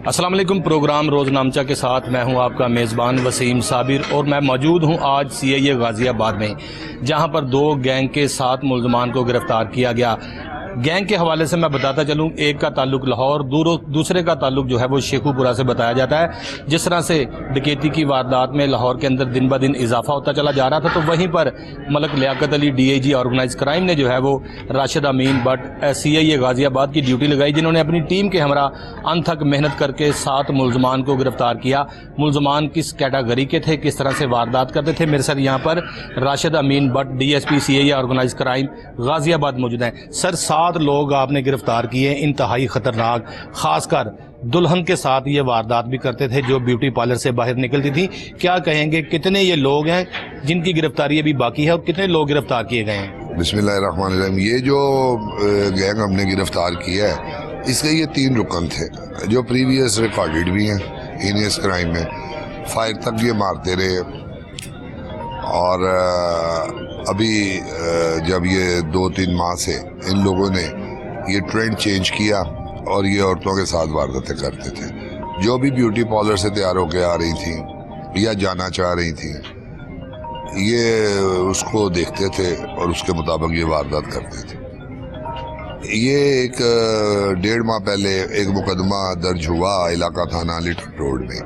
अस्सलाम वालेकुम। प्रोग्राम रोज़नामचा के साथ मैं हूं आपका मेज़बान वसीम साबिर और मैं मौजूद हूं आज CIA गाज़ियाबाद में, जहां पर दो गैंग के 7 मुल्ज़मान को गिरफ़्तार किया गया। गैंग के हवाले से मैं बताता चलूं, एक का ताल्लुक लाहौर, दूसरे का ताल्लुक जो है वो शेखुपुरा से बताया जाता है। जिस तरह से डकैती की वारदात में लाहौर के अंदर दिन ब दिन इजाफा होता चला जा रहा था, तो वहीं पर Malik Liaquat Ali DIG organise crime ने जो है वो राशिद अमीन बट CIA गाज़ियाबाद की ड्यूटी लगाई, जिन्होंने अपनी टीम के हमरा अनथक मेहनत करके 7 मुल्ज़मान को गिरफ़्तार किया। मुल्ज़मान किस कैटेगरी के थे, किस तरह से वारदात करते थे, मेरे साथ यहाँ पर Rashid Amin Butt DSP CIA organize crime Ghaziabad मौजूद हैं। सर, 7 लोग आपने गिरफ्तार किए, इंतहाई खतरनाक, खासकर दुल्हन के साथ ये वारदात भी करते थे जो ब्यूटी पार्लर से बाहर निकलती थी। क्या कहेंगे, कितने ये लोग हैं जिनकी गिरफ्तारी अभी बाकी है और कितने लोग गिरफ्तार किए गए हैं? बिस्मिल्लाहिर्रहमानिर्रहीम। ये जो गैंग हमने गिरफ्तार किया है, इसके ये 3 रुकन थे जो प्रीवियस रिकॉर्डेड भी हैं हीनियस क्राइम में। फायर तक ये मारते रहे और अभी जब ये 2-3 माह से इन लोगों ने ये ट्रेंड चेंज किया और ये औरतों के साथ वारदातें करते थे। जो भी ब्यूटी पार्लर से तैयार होकर आ रही थी या जाना चाह रही थी, ये उसको देखते थे और उसके मुताबिक ये वारदात करते थे। ये एक 1.5 माह पहले एक मुकदमा दर्ज हुआ इलाका थाना लिटन रोड में,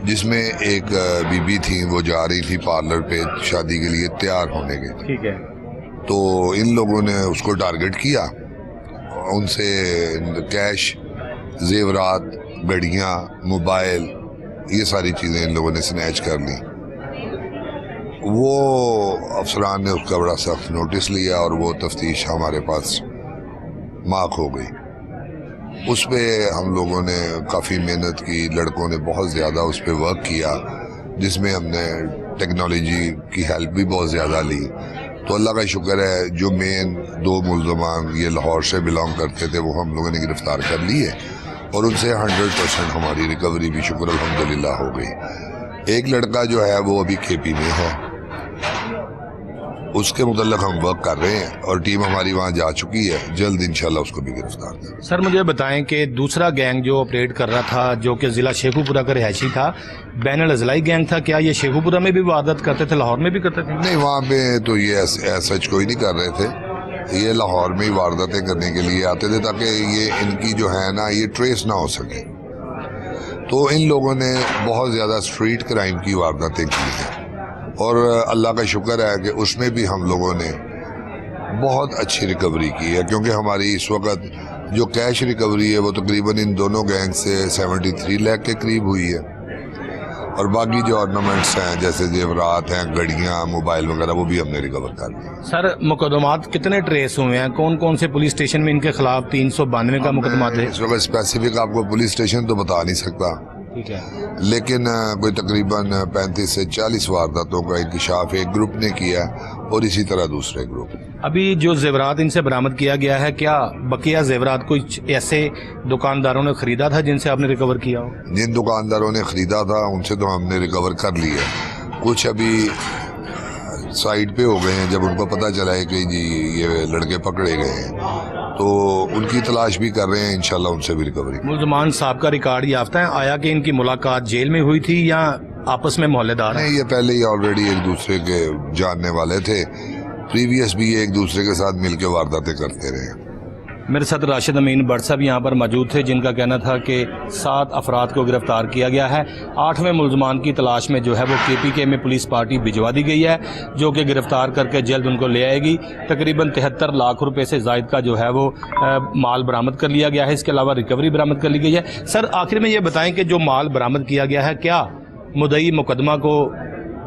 जिसमें एक बीबी थी, वो जा रही थी पार्लर पे शादी के लिए तैयार होने के। ठीक है। तो इन लोगों ने उसको टारगेट किया, उनसे कैश, जेवरात, घड़ियाँ, मोबाइल, ये सारी चीज़ें इन लोगों ने स्नैच कर ली। वो अफसरान ने उसका बड़ा सख्त नोटिस लिया और वो तफ्तीश हमारे पास मार्क हो गई। उस पर हम लोगों ने काफ़ी मेहनत की, लड़कों ने बहुत ज़्यादा उस पर वर्क किया, जिसमें हमने टेक्नोलॉजी की हेल्प भी बहुत ज़्यादा ली। तो अल्लाह का शुक्र है, जो मेन 2 मुल्ज़मान ये लाहौर से बिलोंग करते थे वो हम लोगों ने गिरफ़्तार कर लिए और उनसे 100% हमारी रिकवरी भी शुक्र अल्हम्दुलिल्लाह हो गई। एक लड़का जो है वो अभी KP में है, उसके मुतल्लिक़ हम वर्क कर रहे हैं और टीम हमारी वहाँ जा चुकी है। जल्द इंशाल्लाह उसको भी गिरफ्तार करें। सर, मुझे बताएं कि दूसरा गैंग जो ऑपरेट कर रहा था, जो कि ज़िला शेखुपुरा का रिहायशी था, बैनुल अज़लाई गैंग था, क्या ये शेखुपुरा में भी वारदात करते थे, लाहौर में भी करते थे? नहीं, वहाँ पे तो ये सच कोई नहीं कर रहे थे। ये लाहौर में ही वारदातें करने के लिए आते थे ताकि ये इनकी जो है ना ये ट्रेस ना हो सके। तो इन लोगों ने बहुत ज़्यादा स्ट्रीट क्राइम की वारदातें की हैं और अल्लाह का शुक्र है कि उसमें भी हम लोगों ने बहुत अच्छी रिकवरी की है, क्योंकि हमारी इस वक्त जो कैश रिकवरी है वो तकरीबन इन दोनों गैंग से 73 लाख के करीब हुई है और बाकी जो ऑर्नामेंट्स हैं जैसे जेवरात हैं, घड़ियाँ, मोबाइल वगैरह, वो भी हमने रिकवर कर लिए। सर, मुकदमात कितने ट्रेस हुए हैं? कौन कौन से पुलिस स्टेशन में इनके खिलाफ 392 का मुकदमा थे? इस वक्त स्पेसिफिक आपको पुलिस स्टेशन तो बता नहीं सकता, ठीक है, लेकिन कोई तकरीबन 35 से 40 वारदातों का इंकशाफ एक ग्रुप ने किया और इसी तरह दूसरे ग्रुप। अभी जो जेवरात इनसे बरामद किया गया है, क्या बकिया जेवरात कुछ ऐसे दुकानदारों ने खरीदा था जिनसे आपने रिकवर किया हो? जिन दुकानदारों ने खरीदा था उनसे तो हमने रिकवर कर लिया, कुछ अभी साइड पे हो गए हैं। जब उनको पता चला है कि जी ये लड़के पकड़े गए हैं तो उनकी तलाश भी कर रहे हैं, इंशाल्लाह उनसे भी रिकवरी। मुल्ज़मान साहब का रिकॉर्ड याफ्ता है, आया कि इनकी मुलाकात जेल में हुई थी या आपस में मोहल्लेदार? नहीं, ये पहले ही ऑलरेडी एक दूसरे के जानने वाले थे, प्रीवियस भी ये एक दूसरे के साथ मिलकर वारदातें करते रहे। मेरे साथ राशिद अमीन बट साहब यहाँ पर मौजूद थे, जिनका कहना था कि 7 अफराद को गिरफ्तार किया गया है। 8वें मुल्ज़मान की तलाश में जो है वो KPK में पुलिस पार्टी भिजवा दी गई है, जो कि गिरफ्तार करके जल्द उनको ले आएगी। तकरीबन 73 लाख रुपए से ज़ायद का जो है वो माल बरामद कर लिया गया है। इसके अलावा रिकवरी बरामद कर ली गई है। सर, आखिर में ये बताएं कि जो माल बरामद किया गया है, क्या मुद्दई मुकदमा को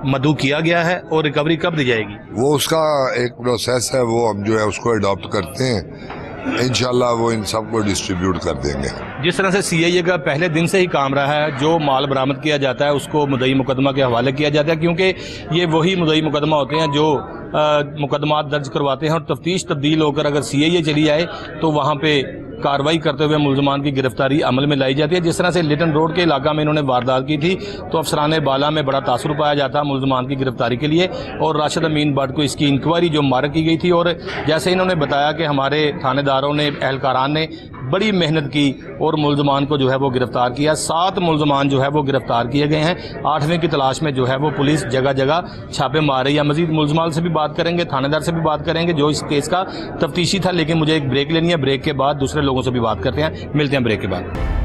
मदू किया गया है और रिकवरी कब दी जाएगी? वो उसका एक प्रोसेस है, वो हम जो है उसको अडॉप्ट करते हैं, इंशाल्लाह वो इन सबको डिस्ट्रीब्यूट कर देंगे। जिस तरह से CIA का पहले दिन से ही काम रहा है, जो माल बरामद किया जाता है उसको मुद्दई मुकदमा के हवाले किया जाता है, क्योंकि ये वही मुद्दई मुकदमा होते हैं जो मुकदमा दर्ज करवाते हैं और तफ्तीश तब्दील होकर अगर CIA चली आए तो वहाँ पे कार्रवाई करते हुए मुल्ज़मान की गिरफ्तारी अमल में लाई जाती है। जिस तरह से लिटन रोड के इलाका में इन्होंने वारदात की थी तो अफसरान बाला में बड़ा तासुर पाया जाता मुल्ज़मान की गिरफ्तारी के लिए, और राशिद अमीन बट को इसकी इंक्वायरी जो मार्क की गई थी, और जैसे इन्होंने बताया कि हमारे थानेदारों ने, एहलकारान ने बड़ी मेहनत की और मुलजमान को जो है वो गिरफ़्तार किया। 7 मुलजमान जो है वो गिरफ़्तार किए गए हैं। 8वें की तलाश में जो है वो पुलिस जगह जगह छापे मार रही है। मज़ीद मुलजमान से भी बात करेंगे, थानेदार से भी बात करेंगे जो इस केस का तफ्तीशी था। लेकिन मुझे एक ब्रेक लेनी है, ब्रेक के बाद दूसरे लोगों से भी बात करते हैं। मिलते हैं ब्रेक के बाद।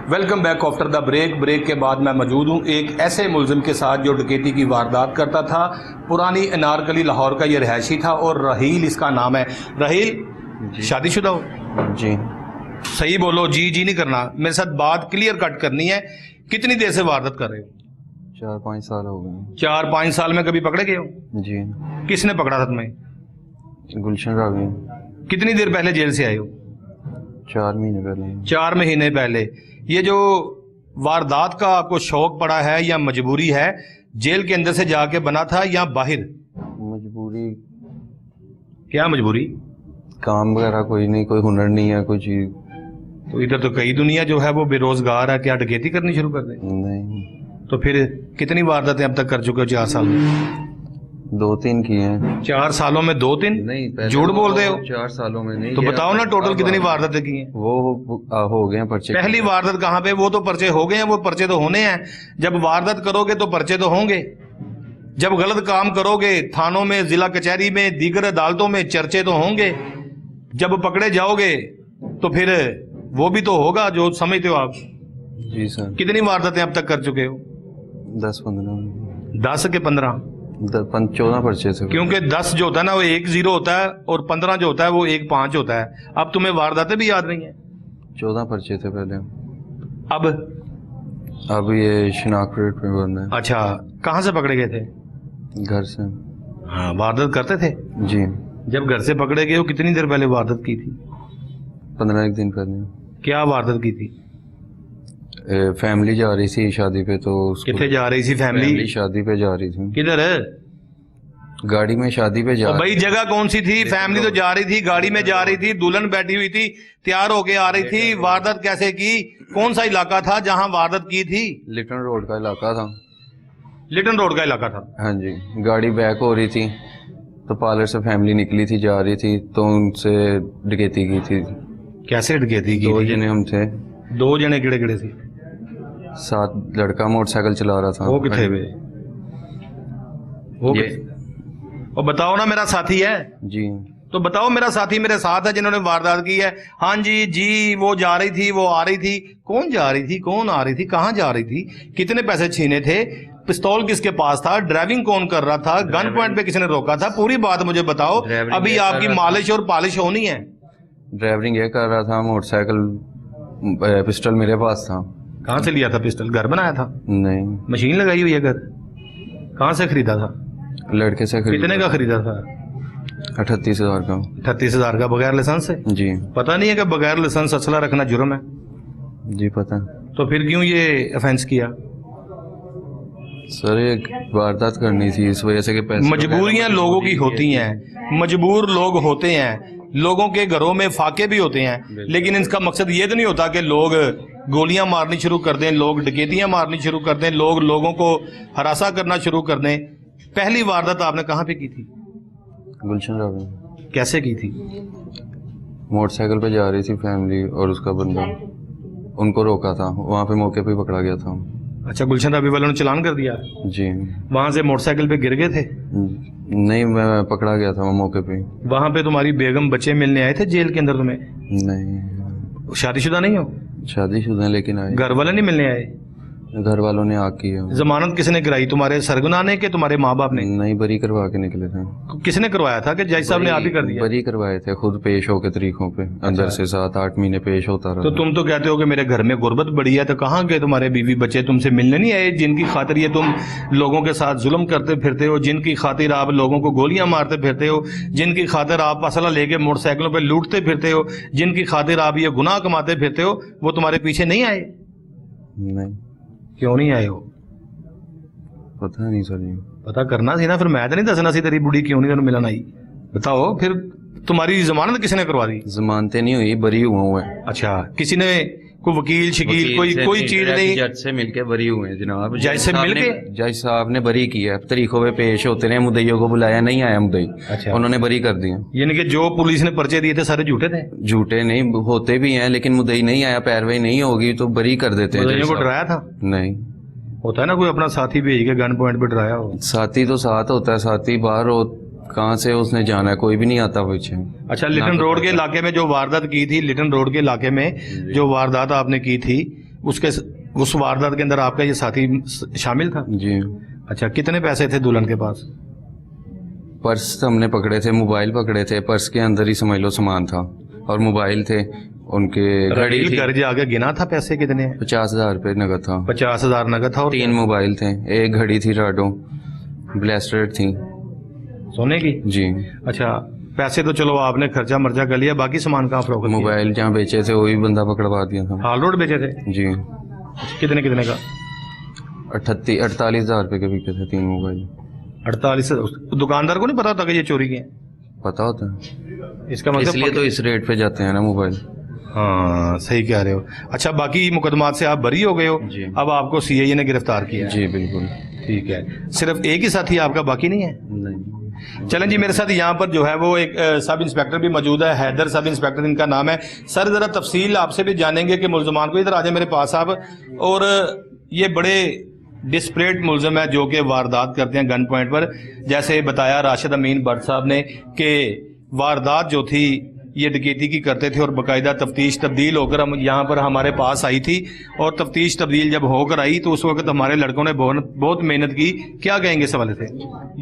Welcome back after the break. Break के बाद मैं मौजूद हूँ एक ऐसे मुलजिम के साथ जो डकैती की वारदात करता था। पुरानी अनारकली लाहौर का ये रहायशी था और रहील इसका नाम है। रहील शादीशुदा हो? जी। सही बोलो, जी जी नहीं करना, मेरे साथ बात क्लियर कट करनी है। कितनी देर से वारदात कर रहे हो? 4-5 साल हो गए। 4-5 साल में कभी पकड़े गए हो? जी। किसने पकड़ा था तुम्हें? गुलशन रावी। कितनी देर पहले जेल से आए हो? 4 महीने पहले। 4 महीने पहले। ये जो वारदात का आपको शौक पड़ा है या मजबूरी है, जेल के अंदर से जाके बना था या बाहर? मजबूरी। क्या मजबूरी? काम वगैरह कोई नहीं, कोई हुनर नहीं है, कोई चीज। तो इधर तो कई दुनिया जो है वो बेरोजगार है, क्या डकैती करनी शुरू कर दे? नहीं। तो फिर कितनी वारदातें अब तक कर चुके हो 4 साल में? 2-3 किए हैं। 4 सालों में 2-3? नहीं, झूठ बोल रहे हो। 4 सालों में नहीं। तो बताओ ना टोटल कितनी वारदातें की हैं? वो हो गए हैं पर्चे। पहली वारदात कहाँ पे? वो तो पर्चे हो गए हैं, वो पर्चे तो होने हैं। जब वारदात करोगे तो पर्चे तो होंगे। जब गलत काम करोगे थानों में, जिला कचहरी में, दीगर अदालतों में चर्चे तो होंगे। जब पकड़े जाओगे तो फिर वो भी तो होगा जो समझते हो आप। जी सर। कितनी वारदातें अब तक कर चुके हो? 10-15। 10 के 15? 14 पर्चे से। क्योंकि 10 जो होता है ना वो 1 0 होता है और 15 जो होता है वो 1 5 होता है। अब तुम्हें वारदातें भी याद नहीं है? 14 पर्चे थे पहले। अब ये शनाख्त में बंद है। अच्छा, कहाँ से पकड़े गए थे? घर से। हाँ, वारदात करते थे? जी। जब घर से पकड़े गए हो कितनी देर पहले वारदात की थी? 15 दिन पहले। क्या वारदात की थी? फैमिली जा रही थी शादी पे, तो कितने जा रही थी फैमिली? शादी पे जा रही थी। किधर? गाड़ी में शादी पे जा। भाई जगह कौन सी थी? फैमिली तो जा रही थी, गाड़ी में जा रही थी, दुल्हन बैठी हुई थी, तैयार होके आ रही थी। वारदात कैसे की? कौन सा इलाका था जहाँ वारदात की थी? लिटन रोड का इलाका था। लिटन रोड का इलाका था? हाँ जी। गाड़ी बैक हो रही थी तो पार्लर से फैमिली निकली थी, जा रही थी, तो उनसे डकैती की थी। कैसे डकैती की? 2 जने हम थे। 2 जने किड़े किड़े थे? 7 लड़का मोटरसाइकिल चला रहा था। वो कितने हुए? वो और बताओ ना, मेरा साथी है। जी। तो बताओ, मेरा साथी मेरे साथ है जिन्होंने वारदात की है। हाँ जी जी, वो जा रही थी, वो आ रही थी। कौन जा रही थी, कौन आ रही थी, कहाँ जा रही थी, कितने पैसे छीने थे, पिस्तौल किसके पास था, ड्राइविंग कौन कर रहा था, गन पॉइंट पे किसने रोका था? पूरी बात मुझे बताओ। अभी आपकी मालिश और पॉलिश होनी है। ड्राइविंग ये कर रहा था, मोटरसाइकिल पिस्टल मेरे पास था। कहाँ से लिया था पिस्टल? घर बनाया था? नहीं। मशीन लगाई हुई है घर? कहाँ से खरीदा था? लड़के से खरीदा। कितने का खरीदा था? 38,000 का। 38,000 का बगैर लाइसेंस से? जी। पता नहीं है कि बगैर लाइसेंस असला रखना जुर्म है? जी पता। तो फिर क्यों ये ऑफेंस किया? सर एक वारदात करनी थी इस वजह से कि पैसे। मजबूरियां लोगों की होती हैं, मजबूर लोग होते हैं, लोगों के घरों में फाके भी होते हैं। लेकिन इसका मकसद ये तो नहीं होता कि लोग गोलियां मारनी शुरू कर दें, लोग डकैतियां मारनी शुरू कर दें, लोग लोगों को हरासा करना शुरू कर दें। पहली वारदात आपने कहाँ पे की थी? गुलशन रावी। कैसे की थी? मोटरसाइकिल पे जा रही थी फैमिली और उसका बंदा उनको रोका था, वहाँ पे मौके पे पकड़ा गया था। अच्छा, गुलशन रावी वालों ने चलान कर दिया? जी। वहाँ से मोटरसाइकिल पे गिर गए थे? नहीं, मैं पकड़ा गया था मौके पे। वहाँ पे तुम्हारी बेगम बच्चे मिलने आए थे जेल के अंदर तुम्हें? नहीं। शादीशुदा नहीं हो? शादीशुदा लेकिन आए। घर वाले नहीं मिलने आए? घर वालों ने आग की है। जमानत किसने कराई? तुम्हारे सरगुना ने कि तुम्हारे माँ बाप ने? नहीं, बरी करवा के निकले थे। किसने करवाया था कि जज साहब ने आप ही कर दिया? बरी करवाए थे, खुद पेश होके तरीकों पे। अंदर से 7-8 महीने पेश होता रहा। तो तुम तो कहते हो कि मेरे घर में गुर्बत बढ़ी है, तो कहाँ गए तुम्हारे बीवी बच्चे? तुमसे मिलने नहीं आए जिनकी खातिर ये तुम लोगों के साथ जुल्म करते फिरते हो, जिनकी खातिर आप लोगों को गोलियां मारते फिरते हो, जिनकी खातिर आप असला लेके मोटरसाइकिलों पे लूटते फिरते हो, जिनकी खातिर आप ये गुनाह कमाते फिरते हो, वो तुम्हारे पीछे नहीं आए? नहीं। क्यों नहीं आए हो? पता नहीं सर जी। पता करना सी ना, फिर मैं तो नहीं दसना सी तेरी बुढ़ी क्यों नहीं तेन मिलन आई। बताओ फिर तुम्हारी जमानत किसने करवा दी? जमानतें नहीं हुई, बरी हुआ हुआ है। अच्छा, किसी ने कोई वकील शकील कोई चीज नहीं? जज से मिलके बरी हुए हैं जनाब। जज से मिलके? जज साहब ने बरी किया, तरीकों पे पेश होते रहे, मुद्दइयों को बुलाया, नहीं आया मुद्दई, अच्छा, उन्होंने बरी कर दिया। यानी कि जो पुलिस ने पर्चे दिए थे सारे झूठे थे? झूठे नहीं होते भी हैं, लेकिन मुद्दई नहीं आया, पैरवाई नहीं होगी तो बरी कर देते हैं। मुद्दइयों को डराया था? नहीं, होता है ना कोई अपना साथी भेज के गन पॉइंट पे डराया हो। साथी तो साथ होता है, साथी बाहर हो, कहाँ से उसने जाना है, कोई भी नहीं आता पीछे। अच्छा, लिटन रोड के इलाके में जो वारदात की थी, लिटन रोड के इलाके में जो वारदात आपने की थी, उस वारदात के अंदर आपका ये साथी शामिल था? जी। अच्छा, कितने पैसे थे दुल्हन के पास? पर्स हमने पकड़े थे, मोबाइल पकड़े थे, पर्स के अंदर ही समझ लो सामान था और मोबाइल थे, उनके घड़ी थी। घर जाके गिना था पैसे कितने? 50,000 रुपये नगद था। 50,000 नगद था और 3 मोबाइल थे, एक घड़ी थी राडो, ब्लेस्टेड थी सोने की। जी। अच्छा, पैसे तो चलो आपने खर्चा मर्चा कर लिया, बाकी सामान कहाँ फरोख्त किया? मोबाइल जहाँ बेचे थे वही बंदा पकड़वा दिया था। हाल रोड बेचे थे? जी। कितने का? 48,000 रुपये के बिके थे 3 मोबाइल। 48? दुकानदार को नहीं पता था कि ये चोरी के हैं? पता होता है, इसका मतलब इसलिए तो इस रेट पे जाते हैं ना मोबाइल। हाँ, सही कह रहे हो। अच्छा, बाकी मुकदमात से आप बरी हो गए हो जी। अब आपको सीआईए ने गिरफ्तार किया? जी बिल्कुल। ठीक है, सिर्फ एक ही साथी आपका बाकी नहीं है? नहीं। चलें जी, मेरे साथ यहाँ पर जो है वो एक सब इंस्पेक्टर भी मौजूद है, हैदर सब इंस्पेक्टर इनका नाम है। सर, ज़रा तफसील आपसे भी जानेंगे कि मुलजमान को, इधर आ जाए मेरे पास आप। और ये बड़े डिस्परेट मुलजम है जो कि वारदात करते हैं गन पॉइंट पर। जैसे बताया राशिद अमीन भट्ट साहब ने कि वारदात जो थी ये डकैती की करते थे और बाकायदा तफ्तीश तब्दील होकर हम यहाँ पर हमारे पास आई थी, और तफ्तीश तब्दील जब होकर आई तो उस वक्त हमारे लड़कों ने बहुत मेहनत की। क्या कहेंगे इस हवाले से?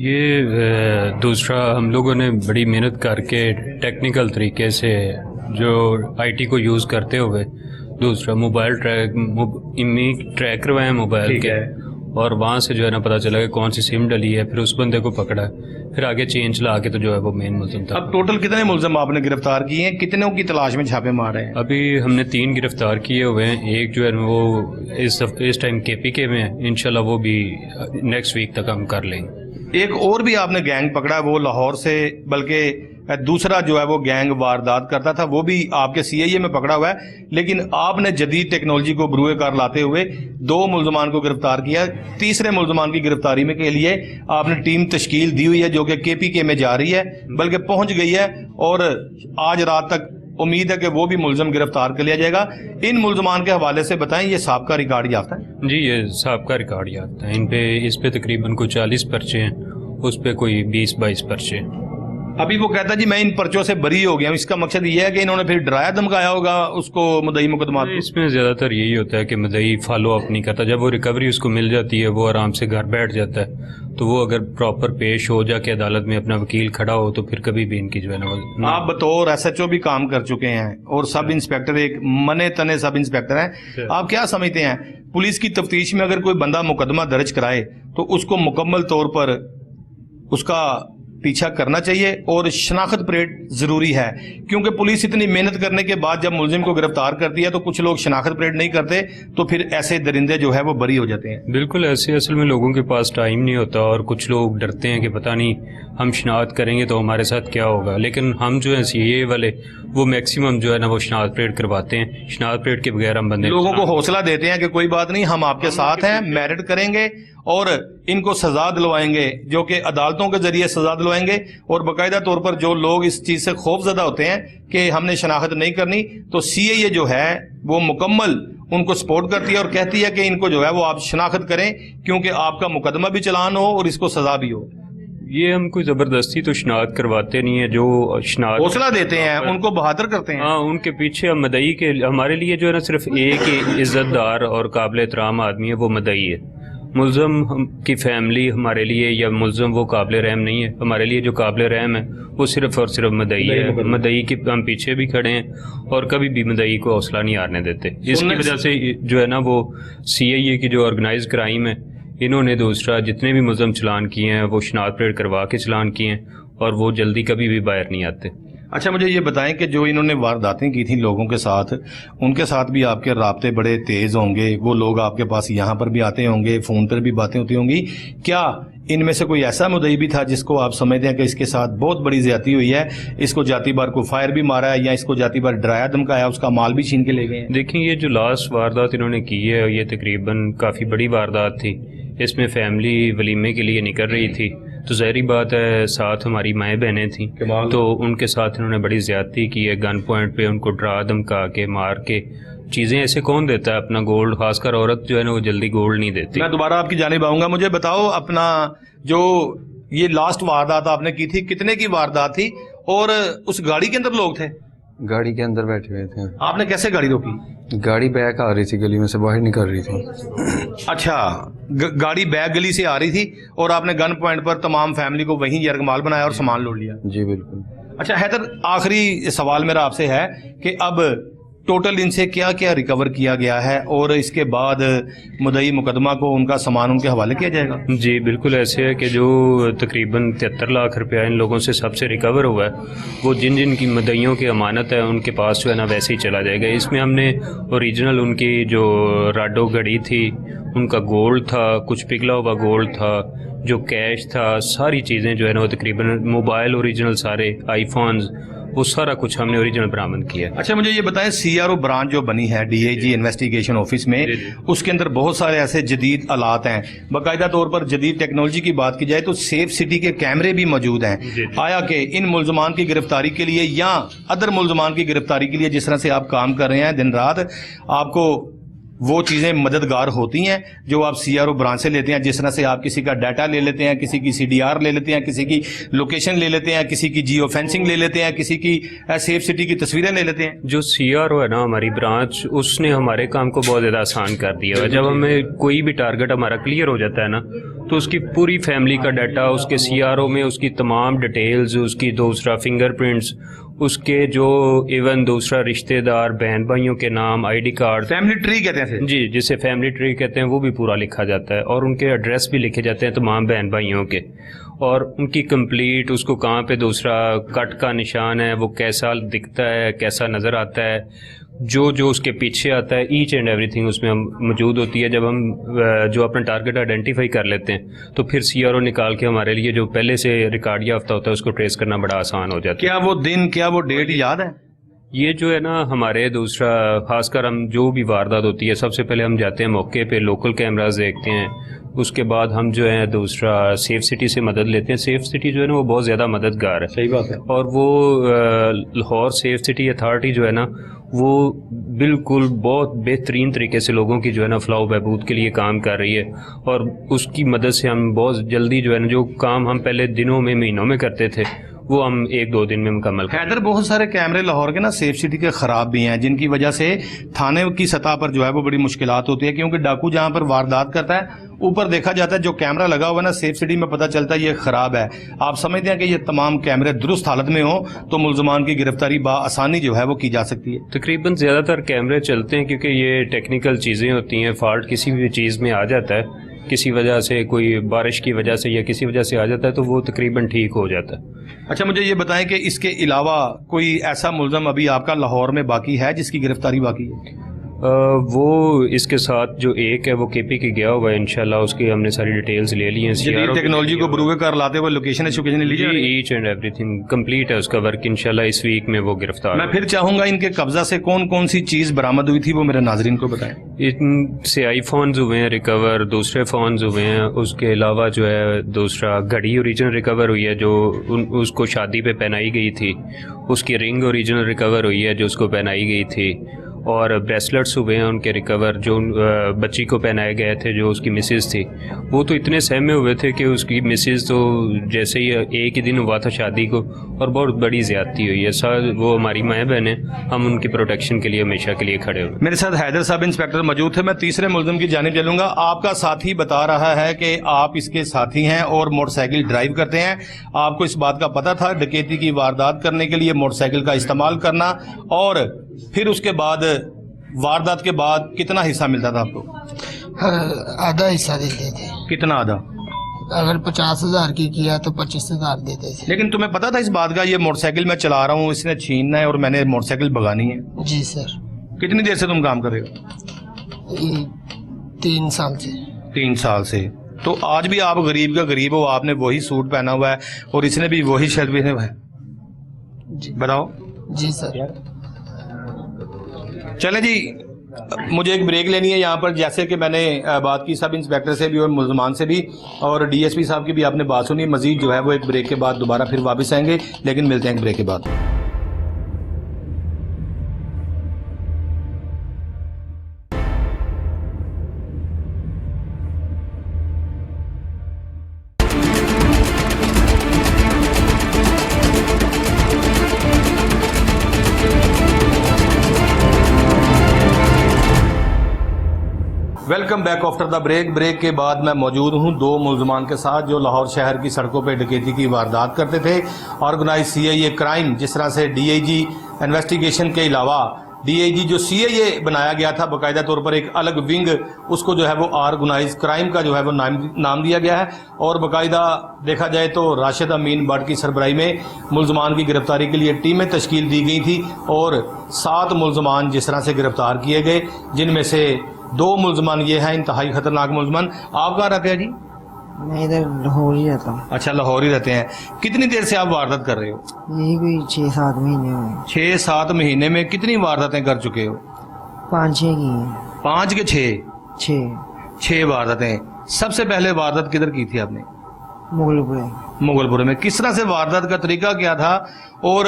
ये दूसरा, हम लोगों ने बड़ी मेहनत करके टेक्निकल तरीके से जो आईटी को यूज़ करते हुए दूसरा मोबाइल ट्रैक करवाए हैं मोबाइल के, और वहाँ से जो है ना पता चला कि कौन सी सिम डली है, फिर उस बंदे को पकड़ा, फिर आगे चेंज चला के तो जो है वो मेन मुलजिम था। अब टोटल कितने मुलजिम आपने गिरफ्तार किए हैं? कितनों की तलाश में छापे मार रहे हैं? अभी हमने 3 गिरफ्तार किए हुए हैं। एक जो है वो इस टाइम केपीके में है, इंशाल्लाह वो भी नेक्स्ट वीक तक हम कर लेंगे। एक और भी आपने गैंग पकड़ा, वो लाहौर से, बल्कि दूसरा जो है वो गैंग वारदात करता था, वो भी आपके सीआईए में पकड़ा हुआ है। लेकिन आपने जदीद टेक्नोलॉजी को बरूए कार लाते हुए 2 मुलजमान को गिरफ्तार किया। तीसरे मुलजमान की गिरफ्तारी में के लिए आपने टीम तश्कील दी हुई है जो कि केपीके में जा रही है, बल्कि पहुंच गई है, और आज रात तक उम्मीद है कि वो भी मुलजम गिरफ्तार कर लिया जाएगा। इन मुलजमान के हवाले से बताएं, ये साहबका रिकॉर्ड याफ्ता है? जी, ये साहबका रिकॉर्ड याफ्ता है। इस पे तकरीबन कोई 40 पर्चे हैं, उस पे कोई 20-22 पर्चे। अभी वो कहता है जी मैं इन पर्चों से बरी हो गया हूं। इसका मकसद ये है कि इन्होंने फिर डराया धमकाया होगा उसको, मुद्दई मुकदमा? इसमें ज़्यादातर यही होता है कि मुद्दई फॉलो अप नहीं करता। जब वो रिकवरी उसको मिल जाती है, वो आराम से घर बैठ जाता है, तो वो अगर प्रॉपर पेश हो जाके अदालत में अपना वकील खड़ा हो तो फिर कभी भी इनकी जो है ना। आप बतौर SHO भी काम कर चुके हैं और सब इंस्पेक्टर, एक मने तने सब इंस्पेक्टर हैं, आप क्या समझते हैं पुलिस की तफ्तीश में अगर कोई बंदा मुकदमा दर्ज कराए तो उसको मुकम्मल तौर पर उसका पीछा करना चाहिए और शनाख्त परेड जरूरी है? क्योंकि पुलिस इतनी मेहनत करने के बाद जब मुलजिम को गिरफ्तार करती है तो कुछ लोग शनाख्त परेड नहीं करते, तो फिर ऐसे दरिंदे जो है वो बरी हो जाते हैं। बिल्कुल ऐसे असल में लोगों के पास टाइम नहीं होता, और कुछ लोग डरते हैं कि पता नहीं हम शनाख्त करेंगे तो हमारे साथ क्या होगा। लेकिन हम जो है सीए वाले वो मैक्सिमम जो है ना वो शनाख्त परेड करवाते हैं। शनाख्त परेड के बगैर हम बंदे लोगों को हौसला देते हैं कि कोई बात नहीं, हम आपके साथ हैं, मेरिट करेंगे और इनको सजा दिलवाएंगे, जो कि अदालतों के जरिए सजा दिलवाएंगे। और बाकायदा तौर पर जो लोग इस चीज से खौफजदा होते हैं कि हमने शनाख्त नहीं करनी, तो सीआईए जो है वो मुकम्मल उनको सपोर्ट करती है और कहती है कि इनको जो है वो आप शनाख्त करें, क्योंकि आपका मुकदमा भी चलान हो और इसको सजा भी हो। ये हम कोई जबरदस्ती तो शनाख्त करवाते नहीं है, जो शनाख्त हौसला देते हैं, उनको बहादुर करते हैं। हाँ, उनके पीछे हम मदई के, हमारे लिए जो है ना सिर्फ एक ही इज्जतदार और काबिल एहतराम आदमी है, वो मदई है। मुलज़म की फैमिली हमारे लिए या मुलज़म वो काबिल रहम नहीं है। हमारे लिए जो काबिल रहम है वो सिर्फ और सिर्फ मदई है। मदई के हम पीछे भी खड़े हैं और कभी भी मदई को हौसला नहीं हारने देते। इसकी वजह से जो है ना वो सीआईए की जो ऑर्गेनाइज क्राइम है, इन्होंने दूसरा जितने भी मुलज़म चलान किए हैं वो शनाख्त परेड करवा के चलान किए हैं, और वो जल्दी कभी भी बाहर नहीं आते। اچھا مجھے یہ بتائیں کہ جو انہوں نے وارداتیں کی تھیں لوگوں کے ساتھ، ان کے ساتھ بھی آپ کے رابطے بڑے تیز ہوں گے، وہ لوگ آپ کے پاس یہاں پر بھی آتے ہوں گے، فون پر بھی باتیں ہوتی ہوں گی، کیا ان میں سے کوئی ایسا مدعی بھی تھا جس کو آپ سمجھتے ہیں کہ اس کے ساتھ بہت بڑی زیادتی ہوئی ہے، اس کو جاتی بار کو فائر بھی مارا ہے یا اس کو جاتی بار ڈرایا دھمکایا، اس کا مال بھی چھین کے لے گئے ہیں؟ دیکھیں یہ جو لاسٹ واردات انہوں نے کی ہے یہ تقریباً کافی بڑی واردات تھی، اس میں فیملی ولیمے کے لیے نکل رہی تھی، تو ظاہری بات ہے ساتھ ہماری مائیں بہنیں تھیں، تو ان کے ساتھ انہوں نے بڑی زیادتی کی ہے، گن پوائنٹ پہ ان کو ڈرا دھمکا کے مار کے چیزیں ایسے کون دیتا ہے اپنا گولڈ، خاص کر عورت جو ہے نا وہ جلدی گولڈ نہیں دیتی۔ میں دوبارہ آپ کی جانب آؤں گا، مجھے بتاؤ اپنا جو یہ لاسٹ واردات آپ نے کی تھی کتنے کی واردات تھی اور اس گاڑی کے اندر لوگ تھے؟ گاڑی کے اندر بیٹھے ہوئے تھے۔ آپ نے کیسے گاڑی روکی؟ گاڑی بیک آ رہی تھی، گلی میں سے باہر نکل رہی تھی۔ اچھا گاڑی بیک گلی سے آ رہی تھی اور آپ نے گن پوائنٹ پر تمام فیملی کو وہیں یرغمال بنایا اور سامان لوٹ لیا؟ جی بالکل۔ اچھا حیدر، آخری سوال میرا آپ سے ہے کہ اب ٹوٹل ان سے کیا کیا ریکور کیا گیا ہے اور اس کے بعد مدعی مقدمہ کو ان کا سامان ان کے حوالے کیا جائے گا؟ جی بالکل ایسے ہے کہ جو تقریباً 73 لاکھ روپیہ ان لوگوں سے سب سے ریکور ہوا ہے وہ جن جن کی مدعیوں کی امانت ہے ان کے پاس جو ہے نا ویسے ہی چلا جائے گا۔ اس میں ہم نے اوریجنل ان کی جو راڈو گھڑی تھی، ان کا گولڈ تھا، کچھ پگھلا ہوا گولڈ تھا، جو کیش تھا، ساری چیزیں جو ہے نا وہ تقریباً موبائل اوریجنل سارے آئی فونز وہ سارا کچھ ہم نے اوریجنل برآمد کیا۔ اچھا مجھے یہ بتائیں سی آر او برانچ جو بنی ہے D A G investigation office میں، اس کے اندر بہت سارے ایسے جدید آلات ہیں، باقاعدہ طور پر جدید ٹیکنالوجی کی بات کی جائے تو سیف سٹی کے کیمرے بھی موجود ہیں، آیا کہ ان ملزمان کی گرفتاری کے لیے یا ادر ملزمان کی گرفتاری کے لیے جس طرح سے آپ کام کر رہے ہیں دن رات، آپ کو وہ چیزیں مددگار ہوتی ہیں جو آپ سی آر او برانچ سے لیتے ہیں؟ جس طرح سے آپ کسی کا ڈیٹا لے لیتے ہیں، کسی کی سی ڈی آر لے لیتے ہیں، کسی کی لوکیشن لے لیتے ہیں، کسی کی جیو فینسنگ لے لیتے ہیں، کسی کی سیف سٹی کی تصویریں لے لیتے ہیں۔ جو سی آر او ہے نا ہماری برانچ، اس نے ہمارے کام کو بہت زیادہ آسان کر دیا ہے۔ جب ہمیں کوئی بھی ٹارگٹ ہمارا کلیئر ہو جاتا ہے نا تو اس کی پوری فیملی کا ڈیٹا اس کے سی آر او میں، اس کی تمام ڈیٹیلز، اس کی دوسرا فنگر پرنٹس، اس کے جو ایون دوسرا رشتہ دار بہن بھائیوں کے نام، I D card, family tree کہتے ہیں جی جسے فیملی ٹری کہتے ہیں، وہ بھی پورا لکھا جاتا ہے اور ان کے ایڈریس بھی لکھے جاتے ہیں تمام بہن بھائیوں کے، اور ان کی کمپلیٹ اس کو کہاں پہ دوسرا کٹ کا نشان ہے، وہ کیسا دکھتا ہے، کیسا نظر آتا ہے، جو اس کے پیچھے آتا ہے، ایچ اینڈ ایوری تھنگ اس میں موجود ہوتی ہے۔ جب ہم جو اپنا ٹارگٹ آئیڈینٹیفائی کر لیتے ہیں تو پھر سی آر او نکال کے ہمارے لیے جو پہلے سے ریکارڈ یافتہ ہوتا ہے اس کو ٹریس کرنا بڑا آسان ہو جاتا ہے۔ کیا وہ دن، کیا وہ ڈیٹ یاد ہے؟ یہ جو ہے نا ہمارے دوسرا خاص کر ہم جو بھی واردات ہوتی ہے سب سے پہلے ہم جاتے ہیں موقع پہ، لوکل کیمراز دیکھتے ہیں، اس کے بعد ہم جو ہے دوسرا سیف سٹی سے مدد لیتے ہیں۔ سیف سٹی جو ہے نا وہ بہت زیادہ مددگار ہے، صحیح بات ہے، اور وہ لاہور سیف سٹی اتھارٹی جو ہے نا وہ بالکل بہت بہترین طریقے سے لوگوں کی جو ہے نا فلاح و بہبود کے لیے کام کر رہی ہے، اور اس کی مدد سے ہم بہت جلدی جو ہے نا جو کام ہم پہلے دنوں میں مہینوں میں کرتے تھے وہ ہم 1-2 دن میں مکمل کریں۔ حیدر، بہت سارے کیمرے لاہور کے نا سیف سٹی کے خراب بھی ہیں جن کی وجہ سے تھانے کی سطح پر جو ہے وہ بڑی مشکلات ہوتی ہے، کیونکہ ڈاکو جہاں پر واردات کرتا ہے اوپر دیکھا جاتا ہے جو کیمرہ لگا ہوا ہے نا سیف سٹی میں پتہ چلتا ہے یہ خراب ہے۔ آپ سمجھتے ہیں کہ یہ تمام کیمرے درست حالت میں ہوں تو ملزمان کی گرفتاری بآسانی جو ہے وہ کی جا سکتی ہے؟ تقریباً زیادہ تر کیمرے چلتے ہیں کیونکہ یہ ٹیکنیکل چیزیں ہوتی ہیں، فالٹ کسی بھی چیز میں آ جاتا ہے، کسی وجہ سے کوئی بارش کی وجہ سے یا کسی وجہ سے آ جاتا ہے تو وہ تقریباً ٹھیک ہو جاتا ہے۔ اچھا مجھے یہ بتائیں کہ اس کے علاوہ کوئی ایسا ملزم ابھی آپ کا لاہور میں باقی ہے جس کی گرفتاری باقی ہے؟ وہ اس کے ساتھ جو ایک ہے وہ کے پی کے گیا ہوا ہے، انشاءاللہ اس کی ہم نے ساری ڈیٹیلز لے لی ہیں۔ جدید ٹیکنالوجی کو بروے کر لاتے ہوئے لوکیشن لی G H and everything complete ہے اس کا ورک، انشاءاللہ اس ویک میں وہ گرفتار۔ میں پھر چاہوں گا ان کے قبضہ سے کون کون سی چیز برآمد ہوئی تھی وہ میرے ناظرین کو بتائیں۔ ان سے آئی فونز ہوئے ہیں ریکور، دوسرے فونز ہوئے ہیں، اس کے علاوہ جو ہے دوسرا گھڑی اوریجنل ریکور ہوئی ہے جو اس کو شادی پہ پہنائی گئی تھی، اس کی رنگ اوریجنل ریکور ہوئی ہے جو اس کو پہنائی گئی تھی، اور بریسلٹس ہوئے ہیں ان کے ریکور جو بچی کو پہنائے گئے تھے جو اس کی مسز تھی، وہ تو اتنے سہمے ہوئے تھے کہ اس کی مسز تو جیسے ہی ایک ہی دن ہوا تھا شادی کو اور بہت بڑی زیادتی ہوئی ہے۔ سر وہ ہماری مائیں بہنیں، ہم ان کی پروٹیکشن کے لیے ہمیشہ کے لیے کھڑے ہوئے۔ میرے ساتھ حیدر صاحب انسپیکٹر موجود تھے، میں تیسرے ملزم کی جانب چلوں گا۔ آپ کا ساتھی بتا رہا ہے کہ آپ اس کے ساتھی ہیں اور موٹر سائیکل ڈرائیو کرتے ہیں، آپ کو اس بات کا پتہ تھا ڈکیتی کی واردات کرنے کے لیے موٹر سائیکل کا استعمال کرنا، اور پھر اس کے بعد واردات کے بعد کتنا حصہ ملتا تھا آپ کو؟ آدھا حصہ دیتے تھے۔ کتنا آدھا؟ اگر 50,000 کی کیا تو 25,000 دیتے تھے. لیکن تمہیں پتا تھا اس بات کا یہ موٹر سائیکل میں چلا رہا ہوں, اس نے چھیننا ہے اور میں نے موٹر سائیکل بھگانی ہے؟ جی سر. کتنی دیر سے تم کام کر رہے ہو؟ 3 سال سے. 3 سال سے. تو آج بھی آپ غریب کا غریب ہو, آپ نے وہی سوٹ پہنا ہوا ہے اور اس نے بھی وہی شرٹ پہنا ہوا ہے. جی بتاؤ. جی سر. چلیں جی, مجھے ایک بریک لینی ہے یہاں پر. جیسے کہ میں نے بات کی سب انسپیکٹر سے بھی اور ملزمان سے بھی, اور ڈی ایس پی صاحب کی بھی آپ نے بات سنی. مزید جو ہے وہ ایک بریک کے بعد دوبارہ پھر واپس آئیں گے, لیکن ملتے ہیں ایک بریک کے بعد. Welcome back after the break. Break کے بعد میں موجود ہوں 2 ملزمان کے ساتھ جو لاہور شہر کی سڑکوں پہ ڈکیتی کی واردات کرتے تھے. Organise C I a crime, جس طرح سے ڈی آئی جی انویسٹیگیشن کے علاوہ ڈی آئی جی جو سی آئی اے بنایا گیا تھا باقاعدہ طور پر ایک الگ ونگ, اس کو جو ہے وہ آرگنائز کرائم کا جو ہے وہ نام دیا گیا ہے. اور باقاعدہ دیکھا جائے تو راشد امین بٹ کی سربراہی میں ملزمان کی گرفتاری کے لیے ٹیمیں تشکیل دی گئی تھی اور 7 ملزمان جس طرح سے گرفتار کیے گئے, جن میں سے 2 ملزمان یہ ہیں انتہائی خطرناک ملزمان. آپ کہاں رہتے ہیں جی؟ میں ادھر لاہور ہی رہتا ہوں. اچھا, لاہور ہی رہتے ہیں. کتنی دیر سے آپ واردات کر رہے ہو؟ یہی کوئی 6-7 مہینے ہوئے. 6-7 مہینے میں کتنی وارداتیں کر چکے ہو؟ 5-6 کی ہیں. 5 کے 6؟ 6 وارداتیں. سب سے پہلے واردات کدھر کی تھی آپ نے؟ مغل پورے. مغل پورے میں. کس طرح سے واردات کا طریقہ کیا تھا اور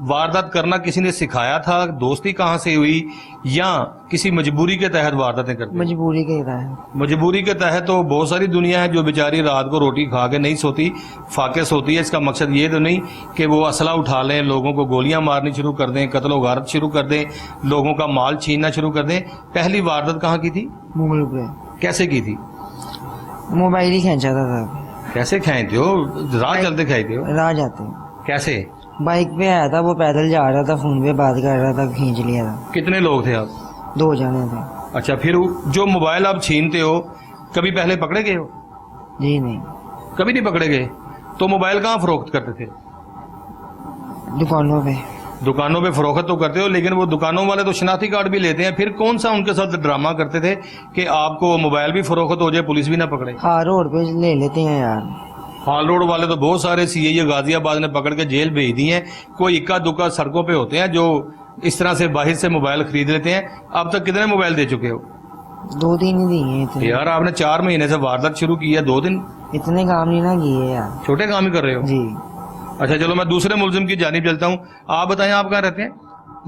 واردات کرنا کسی نے سکھایا تھا؟ دوستی کہاں سے ہوئی یا کسی مجبوری کے تحت وارداتیں کرتے؟ مجبوری کے تحت. مجبوری کے تحت. تو بہت ساری دنیا ہے جو بیچاری رات کو روٹی کھا کے نہیں سوتی, فاقے سوتی ہے. اس کا مقصد یہ تو نہیں کہ وہ اسلحہ اٹھا لیں, لوگوں کو گولیاں مارنی شروع کر دیں, قتل و غارت شروع کر دیں, لوگوں کا مال چھیننا شروع کر دیں. پہلی واردات کہاں کی تھی؟ مغل پورے. کیسے کی تھی؟ موبائل ہی کھینچا تھا. کیسے کھینچتے ہو؟ راہ چلتے کھینچتے ہو؟ راہ جاتے. کیسے؟ بائک پہ آیا تھا, وہ پیدل جا رہا تھا, فون پہ بات کر رہا تھا, کھینچ لیا تھا. کتنے لوگ تھے آپ؟ 2 جانے تھے. اچھا, پھر جو موبائل آپ چھینتے ہو کبھی پہلے پکڑے گئے ہو؟ جی نہیں. کبھی نہیں پکڑے گئے. تو موبائل کہاں فروخت کرتے تھے؟ دکانوں پہ. دکانوں پہ فروخت تو کرتے ہو, لیکن وہ دکانوں والے تو شناختی کارڈ بھی لیتے ہیں. پھر کون سا ان کے ساتھ ڈرامہ کرتے تھے کہ آپ کو موبائل بھی فروخت ہو جائے, پولیس بھی نہ پکڑے؟ ہاں, روڈ پہ لے لیتے ہیں یار. ہال روڈ والے تو بہت سارے سی آئی اے غازی آباد نے پکڑ کے جیل بھیج دی ہیں. کوئی اکا دکا سڑکوں پہ ہوتے ہیں جو اس طرح سے باہر سے موبائل خرید لیتے ہیں. اب تک کتنے موبائل دے چکے ہو؟ 2-3 ہی دیے تھے یار. آپ نے 4 مہینے سے واردات شروع کی ہے, 2 دن اتنے کام نہیں نہ کیے یار. چھوٹے کام ہی کر رہے ہو؟ جی. اچھا چلو, میں دوسرے ملزم کی جانب چلتا ہوں. آپ بتائیں آپ کہاں رہتے ہیں؟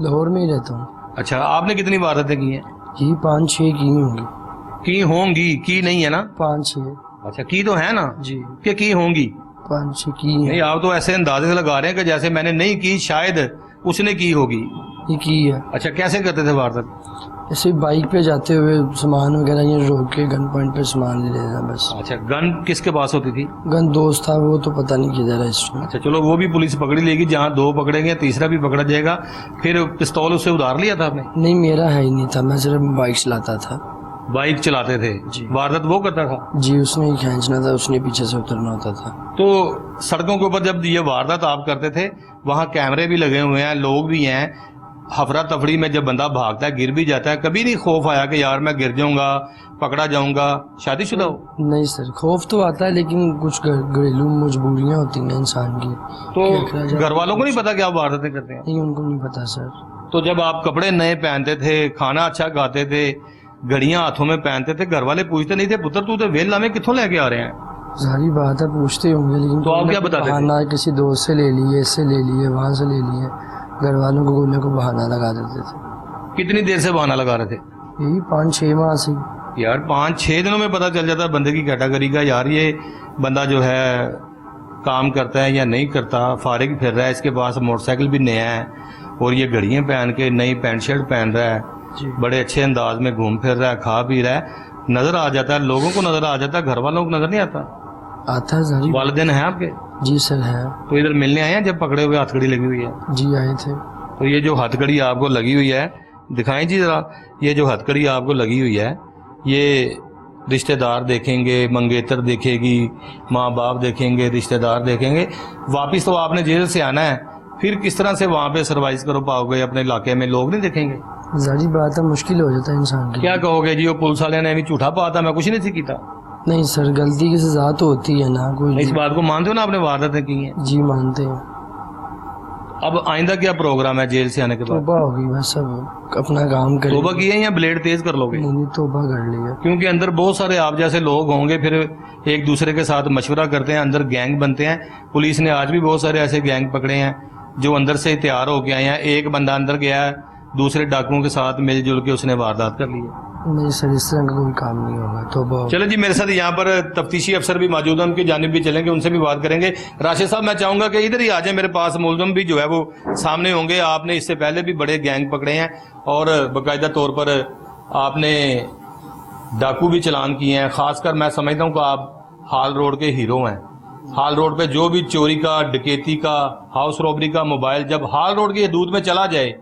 لاہور میں ہی رہتا ہوں. اچھا, آپ نے کتنی وارداتیں کی ہیں؟ جی 5-6 کی ہوں گی. کی ہوں گی, کی نہیں ہے نا؟ 5-6. اچھا, کی تو ہے نا جی. کہ کی ہوں گی؟ 5-6 کی نہیں, آپ تو ایسے اندازے سے لگا رہے ہیں کہ جیسے میں نے نہیں کی, شاید اس نے کی ہوگی. یہ کی ہے. اچھا, کیسے کرتے تھے واردات؟ ایسے بائک پہ جاتے ہوئے سامان وغیرہ یہ روک کے گن پوائنٹ پہ سامان لے لیتا بس. اچھا, گن کس کے پاس ہوتی تھی؟ گن دوست تھا, وہ تو پتہ نہیں کدھر ہے اس میں. اچھا چلو, وہ بھی پولیس پکڑی لے گی. جہاں 2 پکڑیں گے تیسرا بھی پکڑا جائے گا. پھر پستول اس سے ادھار لیا تھا آپ نے؟ نہیں, میرا ہے ہی نہیں تھا, میں صرف بائک چلاتا تھا. بائک چلاتے تھے جی. واردات وہ کرتا تھا؟ جی, اس نے ہی کھینچنا تھا, اس نے پیچھے سے اترنا ہوتا تھا. تو سڑکوں کے اوپر جب یہ واردات آپ کرتے تھے, وہاں کیمرے بھی لگے ہوئے ہیں, لوگ بھی ہیں, ہفرا تفری میں جب بندہ بھاگتا ہے گر بھی جاتا ہے, کبھی نہیں خوف آیا کہ یار میں گر جاؤں گا, پکڑا جاؤں گا؟ شادی شدہ ہو؟ نہیں سر, خوف تو آتا ہے لیکن کچھ گھریلو مجبوریاں ہوتی ہیں انسان کی. تو گھر والوں کو نہیں پتا کہ آپ وارداتیں کرتے ہیں؟ نہیں, ان کو نہیں پتا سر. تو جب آپ کپڑے نئے پہنتے تھے, کھانا اچھا کھاتے تھے, گھڑیاں ہاتھوں میں پہنتے تھے, گھر والے پوچھتے نہیں تھے پتر تو ویلا میں کتوں لے کے آ رہے ہیں؟ ظاہری بات ہے پوچھتے ہوں گے, لیکن تو آپ کیا بتاتے تھے؟ بہانہ کسی دوست سے لے لیے, اس سے لے لیے, وہاں سے لے لیے, گھر والوں کو بولنے کو بہانہ لگا دیتے تھے. کتنی دیر سے بہانہ لگا رہے تھے؟ یہی 5-6 ماہ سے. یار 5-6 دنوں میں پتہ چل جاتا ہے بندے کی کیٹاگری کا, یار یہ بندہ جو ہے کام کرتا ہے یا نہیں کرتا, فارغ پھر رہا ہے, اس کے پاس موٹر سائیکل بھی نیا ہے اور یہ گھڑیاں پہن کے نئی پینٹ شرٹ پہن رہا ہے, بڑے اچھے انداز میں گھوم پھر رہا ہے, کھا پی رہا ہے, نظر آ جاتا ہے, لوگوں کو نظر آ جاتا ہے, گھر والوں کو نظر نہیں آتا. آتا ہے ظاہر. والدین ہیں آپ کے؟ جی سر ہے. تو ادھر ملنے آئے ہیں جب پکڑے ہوئے ہتھ کڑی لگی ہوئی ہے؟ جی آئے تھے. تو یہ جو ہتھ کڑی آپ کو لگی ہوئی ہے, دکھائیں جی ذرا, یہ جو ہتھ کڑی آپ کو لگی ہوئی ہے یہ رشتہ دار دیکھیں گے, منگیتر دیکھے گی, ماں باپ دیکھیں گے, رشتہ دار دیکھیں گے, واپس تو آپ نے جیل سے آنا ہے, پھر کس طرح سے وہاں پہ سروائز کرو پاؤ گے؟ اپنے علاقے میں لوگ نہیں دیکھیں گے. ظاہری بات ہے, مشکل ہو جاتا ہے انسان کے. کیا کہو گے جی وہ پولیس والے نے بھی جھوٹا پا تھا, میں کچھ نہیں سی کیتا؟ نہیں سر, غلطی کی سزا تو ہوتی ہے نا کوئی. اس بات کو مانتے ہو نا آپ نے وارداتیں کی ہیں؟ جی مانتے ہیں. اب آئندہ کیا پروگرام ہے جیل سے آنے کے بعد؟ توبہ ہوگی بس, اب اپنا کام کریں. توبہ کی ہے یا بلیڈ تیز کر لو گے؟ نہیں توبہ کر لیا. کیونکہ اندر بہت سارے آپ جیسے لوگ ہوں گے, پھر ایک دوسرے کے ساتھ مشورہ کرتے ہیں, اندر گینگ بنتے ہیں. پولیس نے آج بھی بہت سارے ایسے گینگ پکڑے ہیں جو اندر سے تیار ہو کے آئے ہیں. ایک بندہ اندر گیا ہے, دوسرے ڈاکوؤں کے ساتھ مل جل کے اس نے واردات کر لی ہے. نہیں سر, اس طرح کا کوئی کام نہیں ہوگا. توبہ. چلو جی, میرے ساتھ یہاں پر تفتیشی افسر بھی موجود ہیں, ان کی جانب بھی چلیں گے, ان سے بھی بات کریں گے. راشد صاحب میں چاہوں گا کہ ادھر ہی آ جائیں میرے پاس, ملزم بھی جو ہے وہ سامنے ہوں گے. آپ نے اس سے پہلے بھی بڑے گینگ پکڑے ہیں اور باقاعدہ طور پر آپ نے ڈاکو بھی چلان کیے ہیں. خاص کر میں سمجھتا ہوں کہ آپ ہال روڈ کے ہیرو ہیں. ہال روڈ پہ جو بھی چوری کا, ڈکیتی کا, ہاؤس رابری کا موبائل جب ہال روڈ کی حدود میں چلا جائے,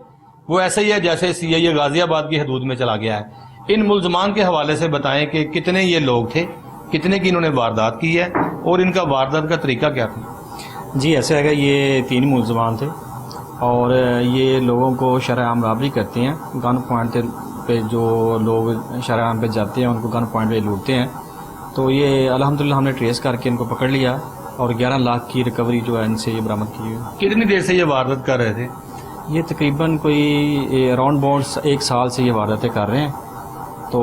وہ ایسے ہی ہے جیسے CIA غازی آباد کی حدود میں چلا گیا ہے. ان ملزمان کے حوالے سے بتائیں کہ کتنے یہ لوگ تھے, کتنے کی انہوں نے واردات کی ہے, اور ان کا واردات کا طریقہ کیا تھا؟ جی ایسا ہے کہ یہ 3 ملزمان تھے اور یہ لوگوں کو شرح عام رابری کرتے ہیں. گن پوائنٹ پہ جو لوگ شرح عام پہ جاتے ہیں ان کو گن پوائنٹ پہ لوٹتے ہیں. تو یہ الحمدللہ ہم نے ٹریس کر کے ان کو پکڑ لیا اور 11 لاکھ کی ریکوری جو ہے ان سے یہ برآمد کی ہوئی. کتنی دیر سے یہ واردات کر رہے تھے؟ یہ تقریباً کوئی اراؤنڈ باؤنڈ 1 سال سے یہ وارداتیں کر رہے ہیں. تو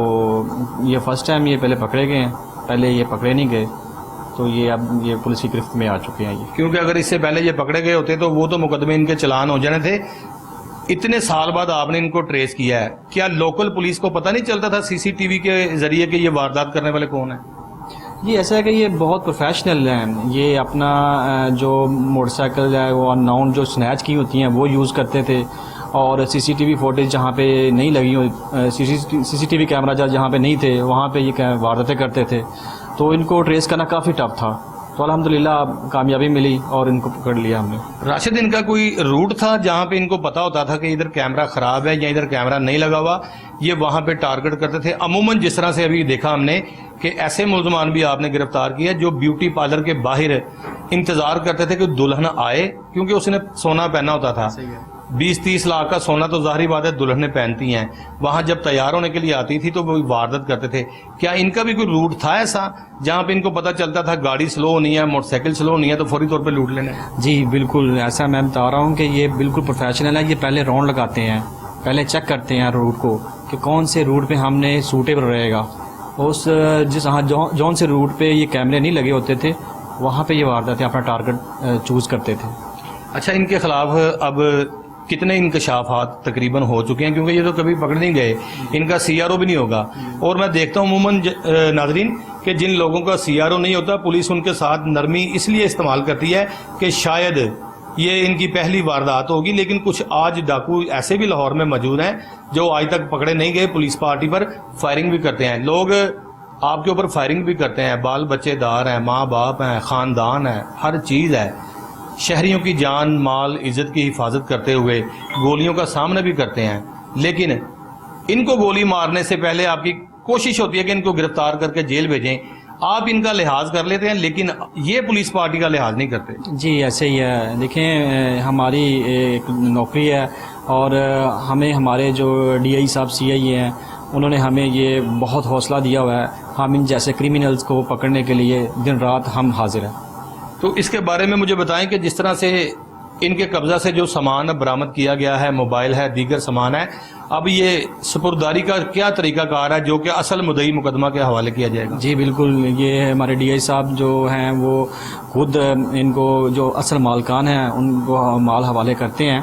یہ فرسٹ ٹائم یہ پہلے پکڑے گئے ہیں, پہلے یہ پکڑے نہیں گئے, تو یہ اب یہ پولیس کی گرفت میں آ چکے ہیں. یہ کیونکہ اگر اس سے پہلے یہ پکڑے گئے ہوتے تو وہ تو مقدمے ان کے چلان ہو جانے تھے. اتنے سال بعد آپ نے ان کو ٹریس کیا ہے, کیا لوکل پولیس کو پتہ نہیں چلتا تھا CCTV کے ذریعے کہ یہ واردات کرنے والے کون ہیں؟ یہ ایسا ہے کہ یہ بہت پروفیشنل ہیں. یہ اپنا جو موٹر سائیکل ہے وہ ان نون جو سنیچ کی ہوتی ہیں وہ یوز کرتے تھے, اور CCTV فوٹیج جہاں پہ نہیں لگی ہوئی, CCTV کیمرہ جہاں پہ نہیں تھے وہاں پہ یہ وارداتیں کرتے تھے. تو ان کو ٹریس کرنا کافی ٹف تھا. تو الحمدللہ کامیابی ملی اور ان کو پکڑ لیا ہم نے. راشد, ان کا کوئی روٹ تھا جہاں پہ ان کو پتا ہوتا تھا کہ ادھر کیمرہ خراب ہے یا ادھر کیمرہ نہیں لگا ہوا, یہ وہاں پہ ٹارگٹ کرتے تھے؟ عموماً جس طرح سے ابھی دیکھا ہم نے کہ ایسے ملزمان بھی آپ نے گرفتار کیا جو بیوٹی پارلر کے باہر انتظار کرتے تھے کہ دلہن آئے, کیونکہ اس نے سونا پہنا ہوتا تھا. 20-30 لاکھ کا سونا تو ظاہری بات ہے دلہنیں پہنتی ہیں, وہاں جب تیار ہونے کے لیے آتی تھی تو وہ واردات کرتے تھے. کیا ان کا بھی کوئی روٹ تھا ایسا جہاں پہ ان کو پتہ چلتا تھا گاڑی سلو ہونی ہے, موٹر سائیکل سلو ہونی ہے تو فوری طور پہ لوٹ لینا ہے؟ جی بالکل ایسا میں بتا رہا ہوں کہ یہ بالکل پروفیشنل ہے. یہ پہلے راؤنڈ لگاتے ہیں, پہلے چیک کرتے ہیں روٹ کو کہ کون سے روٹ پہ ہم نے سوٹیبل رہے گا. اس جون سے روٹ پہ یہ کیمرے نہیں لگے ہوتے تھے وہاں پہ یہ وارداتیں اپنا ٹارگٹ چوز کرتے تھے. اچھا, ان کے خلاف اب کتنے انکشافات تقریباً ہو چکے ہیں؟ کیونکہ یہ تو کبھی پکڑ نہیں گئے, ان کا CRO بھی نہیں ہوگا. اور میں دیکھتا ہوں عموماً ناظرین کہ جن لوگوں کا CRO نہیں ہوتا پولیس ان کے ساتھ نرمی اس لیے استعمال کرتی ہے کہ شاید یہ ان کی پہلی واردات ہوگی. لیکن کچھ آج ڈاکو ایسے بھی لاہور میں موجود ہیں جو آج تک پکڑے نہیں گئے, پولیس پارٹی پر فائرنگ بھی کرتے ہیں. لوگ آپ کے اوپر فائرنگ بھی کرتے ہیں, بال بچے دار ہیں, ماں باپ ہیں, خاندان ہے, ہر چیز ہے. شہریوں کی جان مال عزت کی حفاظت کرتے ہوئے گولیوں کا سامنا بھی کرتے ہیں. لیکن ان کو گولی مارنے سے پہلے آپ کی کوشش ہوتی ہے کہ ان کو گرفتار کر کے جیل بھیجیں. آپ ان کا لحاظ کر لیتے ہیں لیکن یہ پولیس پارٹی کا لحاظ نہیں کرتے. جی ایسے ہی ہے. دیکھیں ہماری ایک نوکری ہے اور ہمیں ہمارے جو DI صاحب CIA ہیں انہوں نے ہمیں یہ بہت حوصلہ دیا ہوا ہے. ہم ان جیسے کرمنلز کو پکڑنے کے لیے دن رات ہم حاضر ہیں. تو اس کے بارے میں مجھے بتائیں کہ جس طرح سے ان کے قبضہ سے جو سامان برآمد کیا گیا ہے, موبائل ہے, دیگر سامان ہے, اب یہ سپرداری کا کیا طریقہ کار ہے جو کہ اصل مدعی مقدمہ کے حوالے کیا جائے گا؟ جی بالکل, یہ ہمارے DI صاحب جو ہیں وہ خود ان کو جو اصل مالکان ہیں ان کو مال حوالے کرتے ہیں.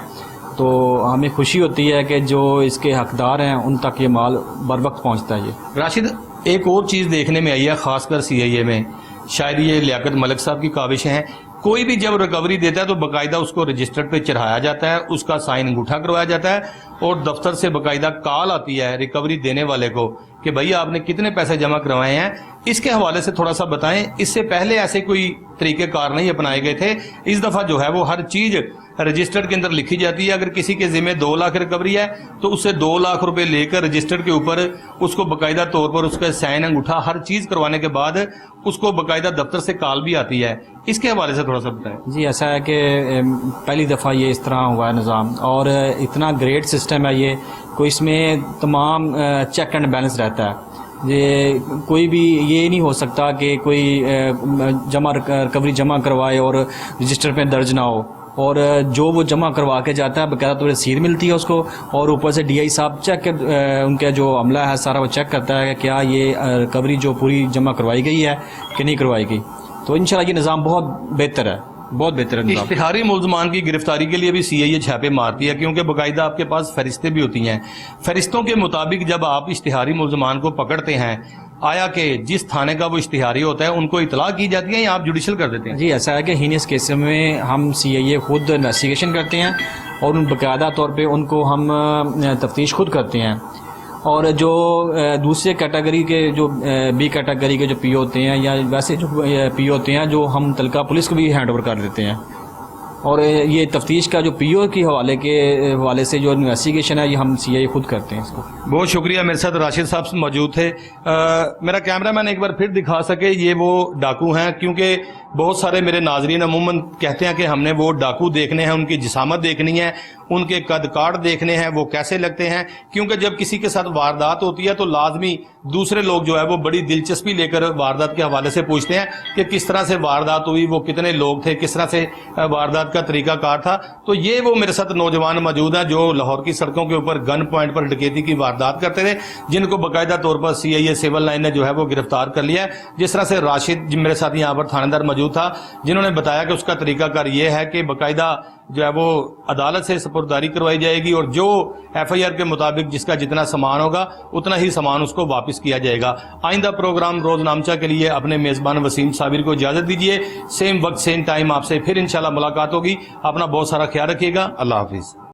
تو ہمیں خوشی ہوتی ہے کہ جو اس کے حقدار ہیں ان تک یہ مال بر وقت پہنچتا ہے. یہ راشد, ایک اور چیز دیکھنے میں آئی ہے خاص کر CIA میں, شاید یہ لیاقت ملک صاحب کی کاوشیں ہیں. کوئی بھی جب ریکوری دیتا ہے تو باقاعدہ اس کو رجسٹر پہ چڑھایا جاتا ہے, اس کا سائن انگوٹھا کروایا جاتا ہے اور دفتر سے باقاعدہ کال آتی ہے ریکوری دینے والے کو کہ بھائی آپ نے کتنے پیسے جمع کروائے ہیں. اس کے حوالے سے تھوڑا سا بتائیں. اس سے پہلے ایسے کوئی طریقہ کار نہیں اپنائے گئے تھے, اس دفعہ جو ہے وہ ہر چیز रजिस्टर्ड के अंदर लिखी जाती है। अगर किसी के ज़िम्मे 2 लाख रिकवरी है तो उससे 2 लाख रुपए लेकर रजिस्टर्ड के ऊपर उसको बाकायदा तौर पर उसका साइन अंगूठा हर चीज़ करवाने के बाद उसको बाकायदा दफ्तर से कॉल भी आती है। इसके हवाले से थोड़ा सा बताएं। जी ऐसा है कि पहली दफ़ा ये इस तरह हुआ है निज़ाम, और इतना ग्रेट सिस्टम है ये, कोई इसमें तमाम चेक एंड बैलेंस रहता है। ये कोई भी ये नहीं हो सकता कि कोई रिकवरी जमा करवाए और रजिस्टर पे दर्ज ना हो, और जो वो जमा करवा के जाता है बकायदा तो रसीद मिलती है उसको, और ऊपर से DI साहब चेक उनका जो अमला है सारा वो चेक करता है कि क्या ये रिकवरी जो पूरी जमा करवाई गई है कि नहीं करवाई गई। तो इंशाल्लाह ये निज़ाम बहुत बेहतर है, बहुत बेहतर है। इश्तिहारी मुल्ज़मान की गिरफ्तारी के लिए भी CIA छापे मारती है, क्योंकि बाकायदा आपके पास फरिश्ते भी होती हैं। फरिश्तों के मुताबिक जब आप इश्तिहारी मुल्ज़मान को पकड़ते हैं, आया कि जिस थाने का वो इश्तिहारी होता है उनको इतला की जाती है या आप जुडिशल कर देते हैं? जी ऐसा है कि हीनियस केस में हम CIA खुद इन्वेस्टिगेशन करते हैं और उन बाकायदा तौर पे उनको हम तफ्तीश खुद करते हैं। और जो दूसरे कैटेगरी के जो B कैटेगरी के जो PO होते हैं या वैसे जो PO होते हैं जो हम तलका पुलिस को भी हैंड ओवर कर देते हैं। और ये तफ्तीश का जो PO के हवाले से जो इन्वेस्टिगेशन है ये हम CIA खुद करते हैं इसको। बहुत शुक्रिया। मेरे साथ राशिद साहब मौजूद थे। मेरा कैमरामैन एक बार फिर दिखा सके ये वो डाकू हैं, क्योंकि बहुत सारे मेरे नाजरीन अमूमन कहते हैं कि हमने वो डाकू देखने हैं, उनकी जिसामत देखनी है, उनके कद काठ देखने हैं, वो कैसे लगते हैं। क्योंकि जब किसी के साथ वारदात होती है तो लाजमी दूसरे लोग जो है वो बड़ी दिलचस्पी लेकर वारदात के हवाले से पूछते हैं कि किस तरह से वारदात हुई, वो कितने लोग थे, किस तरह से वारदात का तरीकाकार था। तो ये वो मेरे साथ नौजवान मौजूद हैं जो लाहौर की सड़कों के ऊपर गन पॉइंट पर डकैती की वारदात करते थे, जिनको बाकायदा तौर पर CIA सिविल लाइन ने जो है वो गिरफ्तार कर लिया है। जिस तरह से राशिद मेरे साथ यहाँ पर थानेदार मौजूद था, जिन्होंने बताया कि उसका तरीकाकार ये है कि बाकायदा जो है वो अदालत से सपुर्दारी करवाई जाएगी और जो FIR के मुताबिक जिसका जितना सामान होगा उतना ही सामान उसको वापस किया जाएगा। आइंदा प्रोग्राम रोज़नामचा के लिए अपने मेज़बान वसीम साबिर को इजाज़त दीजिए। सेम वक्त सेम टाइम आपसे फिर इंशाल्लाह मुलाकात होगी। अपना बहुत सारा ख्याल रखिएगा। अल्लाह हाफिज़।